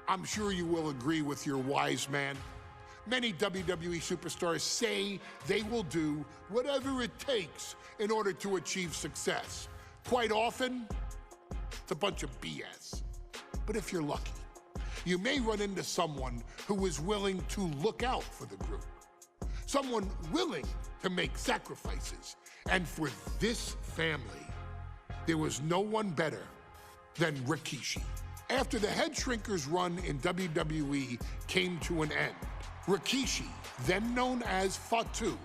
I'm sure you will agree with your wise man. Many WWE superstars say they will do whatever it takes in order to achieve success. Quite often, it's a bunch of BS. But if you're lucky, you may run into someone who is willing to look out for the group. Someone willing to make sacrifices. And for this family, there was no one better than Rikishi. After the Head Shrinkers run in WWE came to an end, Rikishi, then known as Fatu,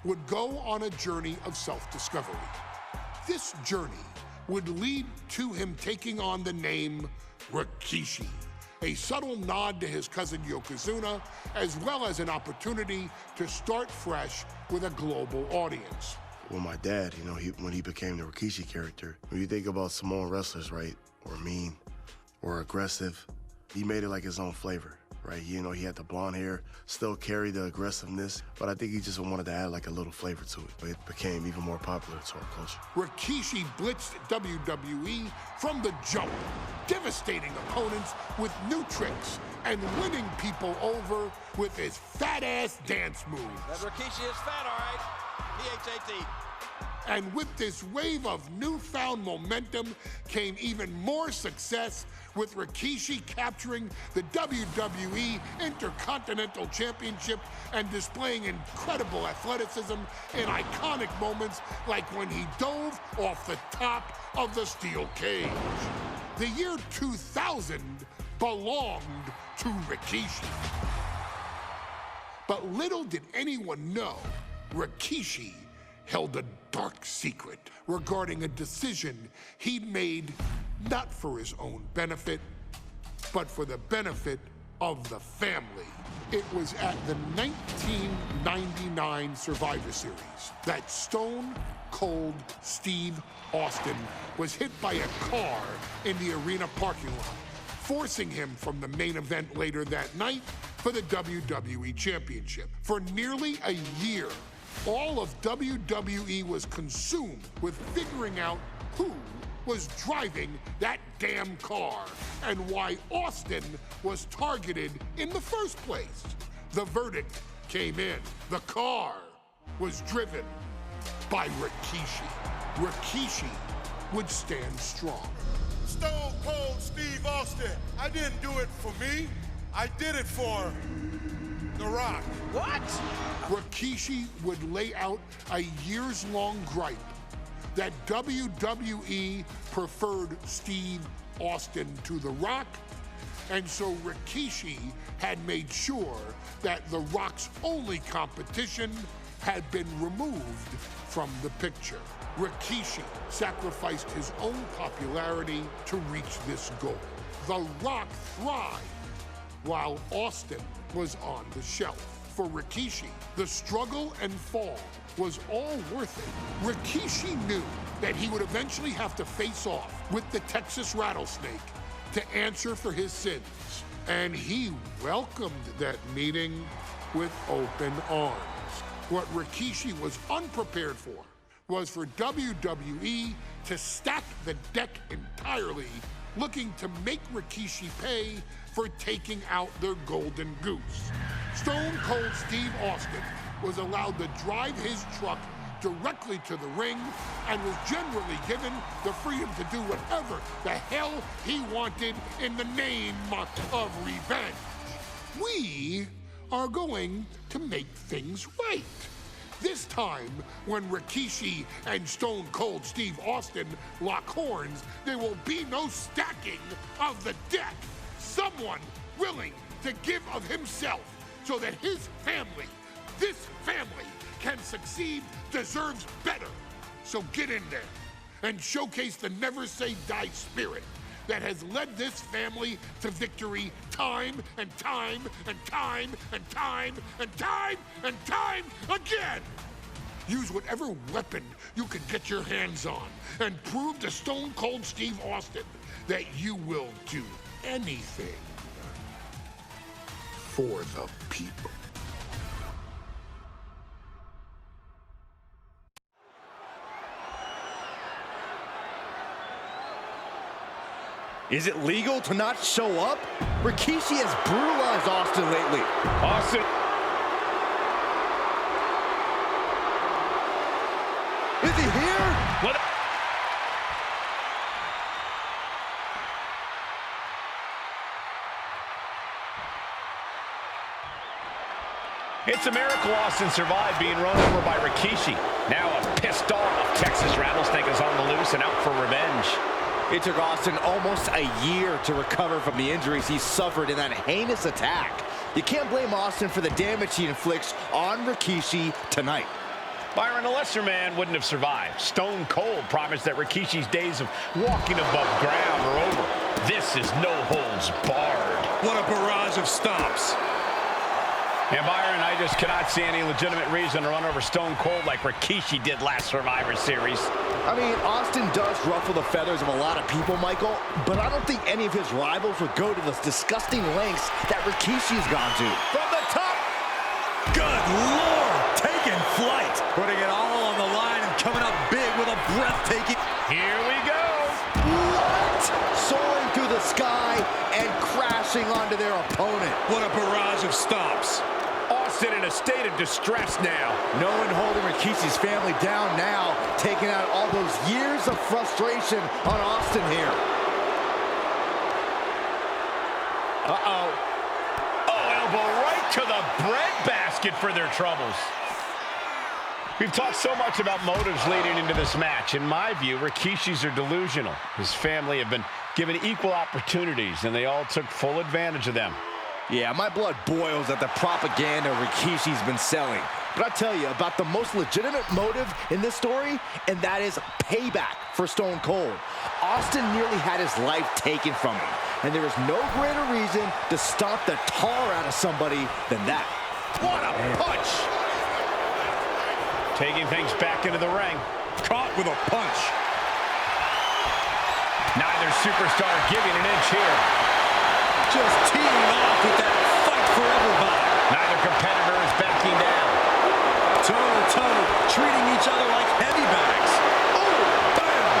would go on a journey of self-discovery. This journey would lead to him taking on the name Rikishi, a subtle nod to his cousin Yokozuna, as well as an opportunity to start fresh with a global audience. Well, my dad, when he became the Rikishi character, when you think about Samoan wrestlers, right, or mean, or aggressive, he made it like his own flavor, right? He had the blonde hair, still carried the aggressiveness, but I think he just wanted to add like a little flavor to it. But it became even more popular to our culture. Rikishi blitzed WWE from the jump, devastating opponents with new tricks and winning people over with his fat-ass dance moves. That Rikishi is fat, all right. P-H-A-T. And with this wave of newfound momentum came even more success, with Rikishi capturing the WWE Intercontinental Championship and displaying incredible athleticism in iconic moments like when he dove off the top of the steel cage. The year 2000 belonged to Rikishi. But little did anyone know, Rikishi held a dark secret regarding a decision he'd made not for his own benefit, but for the benefit of the family. It was at the 1999 Survivor Series that Stone Cold Steve Austin was hit by a car in the arena parking lot, forcing him from the main event later that night for the WWE Championship. For nearly a year, all of WWE was consumed with figuring out who was driving that damn car and why Austin was targeted in the first place. The verdict came in. The car was driven by Rikishi. Rikishi would stand strong. Stone Cold Steve Austin, I didn't do it for me. I did it for The Rock. What? Rikishi would lay out a years-long gripe that WWE preferred Steve Austin to The Rock, and so Rikishi had made sure that The Rock's only competition had been removed from the picture. Rikishi sacrificed his own popularity to reach this goal. The Rock thrived while Austin was on the shelf. For Rikishi, the struggle and fall was all worth it. Rikishi knew that he would eventually have to face off with the Texas Rattlesnake to answer for his sins. And he welcomed that meeting with open arms. What Rikishi was unprepared for was for WWE to stack the deck entirely, looking to make Rikishi pay for taking out their golden goose. Stone Cold Steve Austin was allowed to drive his truck directly to the ring and was generally given the freedom to do whatever the hell he wanted in the name of revenge. We are going to make things right. This time, when Rikishi and Stone Cold Steve Austin lock horns, there will be no stacking of the deck. Someone willing to give of himself so that his family, this family, can succeed, deserves better. So get in there and showcase the never say die spirit that has led this family to victory time and time and time and time and time and time again. Use whatever weapon you can get your hands on and prove to Stone Cold Steve Austin that you will do anything for the people. Is it legal to not show up? Rikishi has brutalized Austin lately. Austin. Is he here? What? It's a miracle Austin survived being run over by Rikishi. Now a pissed off Texas Rattlesnake is on the loose and out for revenge. It took Austin almost a year to recover from the injuries he suffered in that heinous attack. You can't blame Austin for the damage he inflicts on Rikishi tonight. Byron, a lesser man wouldn't have survived. Stone Cold promised that Rikishi's days of walking above ground are over. This is no holds barred. What a barrage of stomps. And Byron, I just cannot see any legitimate reason to run over Stone Cold like Rikishi did last Survivor Series. I mean, Austin does ruffle the feathers of a lot of people, Michael, but I don't think any of his rivals would go to the disgusting lengths that Rikishi's gone to. From the top! Good Lord! Taking flight! Putting it all on the line and coming up big with a breathtaking... Here we go! What? Soaring through the sky and crashing onto their opponent. What a barrage of stomps. Austin in a state of distress now. No one holding Rikishi's family down now, taking out all those years of frustration on Austin here. Uh-oh. Oh, elbow right to the breadbasket for their troubles. We've talked so much about motives leading into this match. In my view, Rikishi's are delusional. His family have been given equal opportunities, and they all took full advantage of them. Yeah, my blood boils at the propaganda Rikishi's been selling. But I'll tell you about the most legitimate motive in this story, and that is payback for Stone Cold. Austin nearly had his life taken from him, and there is no greater reason to stomp the tar out of somebody than that. What a punch! Taking things back into the ring. Caught with a punch. Neither superstar giving an inch here. Just teeing off with that fight forever vibe. Neither competitor is backing down. Toe-to-toe, treating each other like heavy bags. Oh, bam!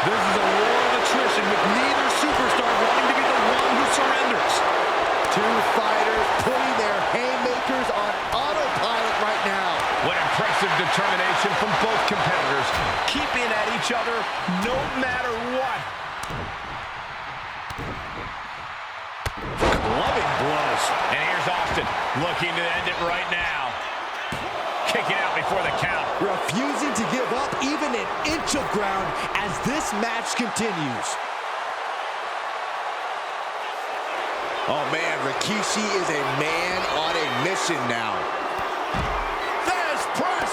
This is a war of attrition with neither superstar wanting to be the one who surrenders. Two fighters putting their haymakers on autopilot right now. What impressive determination from both competitors, keeping at each other no matter what. Loving blows. And here's Austin, looking to end it right now. Kicking out before the count. Refusing to give up even an inch of ground as this match continues. Oh man, Rikishi is a man on a mission now. There's press.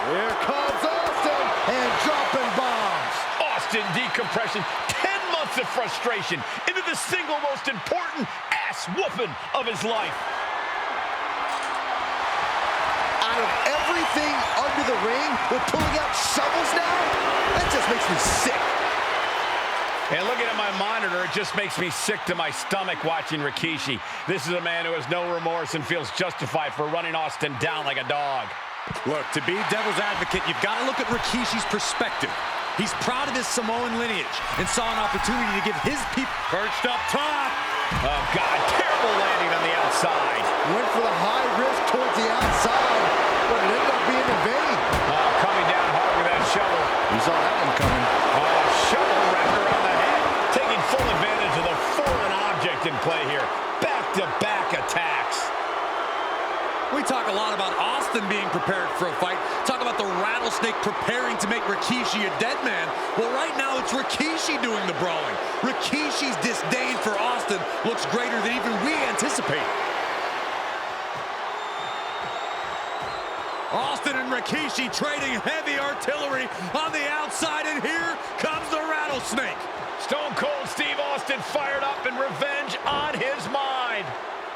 Here comes Austin and dropping bombs. Austin decompression, 10 months of frustration into the single most important ass whooping of his life. Out of everything under the ring, we're pulling out shovels now? That just makes me sick. And looking at my monitor, it just makes me sick to my stomach watching Rikishi. This is a man who has no remorse and feels justified for running Austin down like a dog. Look, to be devil's advocate, you've got to look at Rikishi's perspective. He's proud of his Samoan lineage and saw an opportunity to give his people... Perched up top. Oh, God, terrible landing on the outside. Went for the high risk towards the outside, but it ended up being in vain. Coming down hard with that shovel. You saw that one coming. Shovel wrapped around the head. Taking full advantage of the foreign object in play here. Back-to-back attacks. We talk a lot about Austin being prepared for a fight. Talk about the Rattlesnake preparing to make Rikishi a dead man. Well, right now it's Rikishi doing the brawling. Rikishi's disdain for Austin looks greater than even we anticipated. Austin and Rikishi trading heavy artillery on the outside, and here comes the Rattlesnake. Stone Cold Steve Austin fired up and revenge on his mind.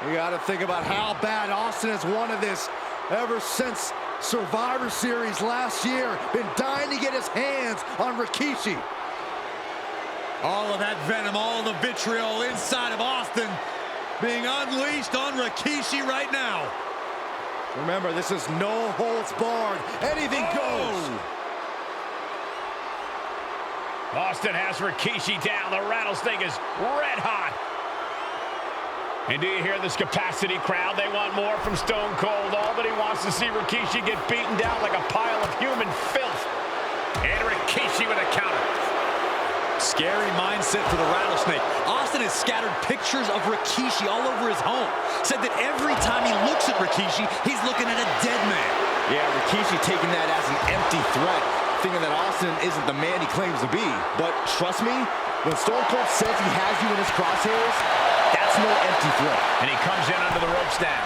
You got to think about how bad Austin has wanted this ever since Survivor Series last year. Been dying to get his hands on Rikishi. All of that venom, all of the vitriol inside of Austin being unleashed on Rikishi right now. Remember, this is no holds barred. Anything goes. Austin has Rikishi down. The rattlesnake is red hot. And do you hear this capacity crowd? They want more from Stone Cold. All that he wants to see Rikishi get beaten down like a pile of human filth. And Rikishi with a counter. Scary mindset for the rattlesnake. Austin has scattered pictures of Rikishi all over his home. Said that every time he looks at Rikishi, he's looking at a dead man. Yeah, Rikishi taking that as an empty threat, thinking that Austin isn't the man he claims to be. But trust me, when Stone Cold says he has you in his crosshairs, that's no empty threat. And he comes in under the ropes now.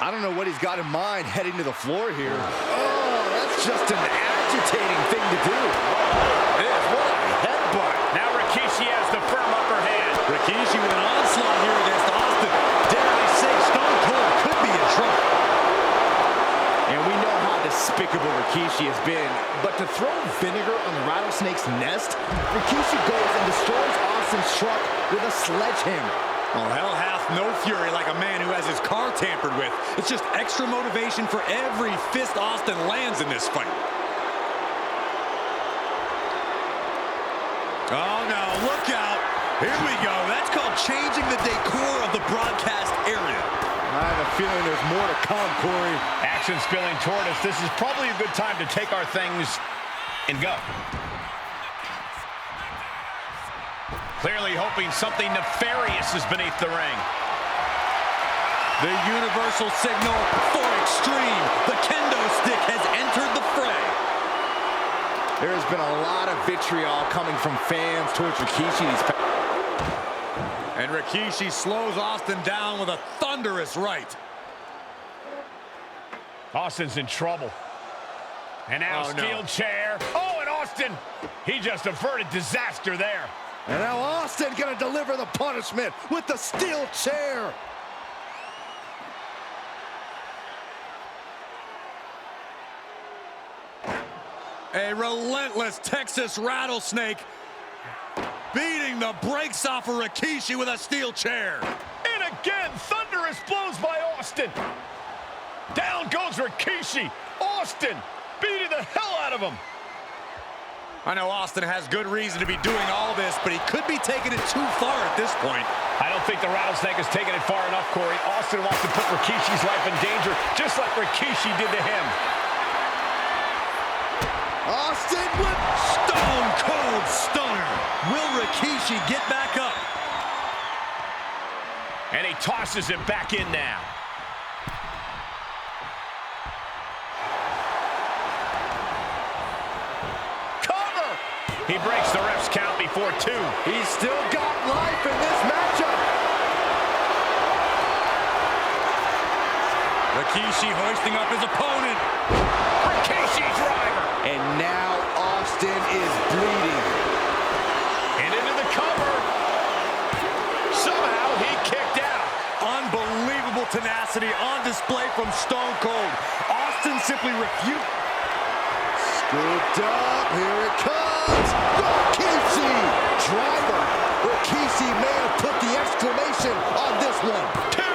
I don't know what he's got in mind heading to the floor here. Oh, that's just an agitating thing to do. It is. What a headbutt. Now Rikishi has the firm upper hand. Rikishi with an onslaught here against Austin. Dare I say, Stone Cold could be in trouble. And we know how despicable Rikishi has been, but to throw vinegar on the rattlesnake's nest, Rikishi goes and destroys Austin's truck with a sledgehammer. Well, hell hath no fury like a man who has his car tampered with. It's just extra motivation for every fist Austin lands in this fight. Oh, no, look out. Here we go. That's called changing the decor of the broadcast area. I have a feeling there's more to come, Corey. Action spilling toward us. This is probably a good time to take our things and go. Clearly hoping something nefarious is beneath the ring. The universal signal for extreme. The kendo stick has entered the fray. There's been a lot of vitriol coming from fans towards Rikishi. And Rikishi slows Austin down with a thunderous right. Austin's in trouble. And now steel chair. Oh, and Austin, he just averted disaster there. And now Austin gonna deliver the punishment with the steel chair. A relentless Texas rattlesnake beating the brakes off of Rikishi with a steel chair. And again, thunderous blows by Austin. Down goes Rikishi. Austin beating the hell out of him. I know Austin has good reason to be doing all this, but he could be taking it too far at this point. I don't think the rattlesnake has taken it far enough, Corey. Austin wants to put Rikishi's life in danger, just like Rikishi did to him. Austin with Stone Cold Stunner. Will Rikishi get back up? And he tosses him back in now. He breaks the ref's count before 2. He's still got life in this matchup. Rikishi hoisting up his opponent. Rikishi driver. And now Austin is bleeding. And into the cover. Somehow he kicked out. Unbelievable tenacity on display from Stone Cold. Austin simply refused. Scooped up, here it comes. Rikishi! Driver. Rikishi may have put the exclamation on this one. 2.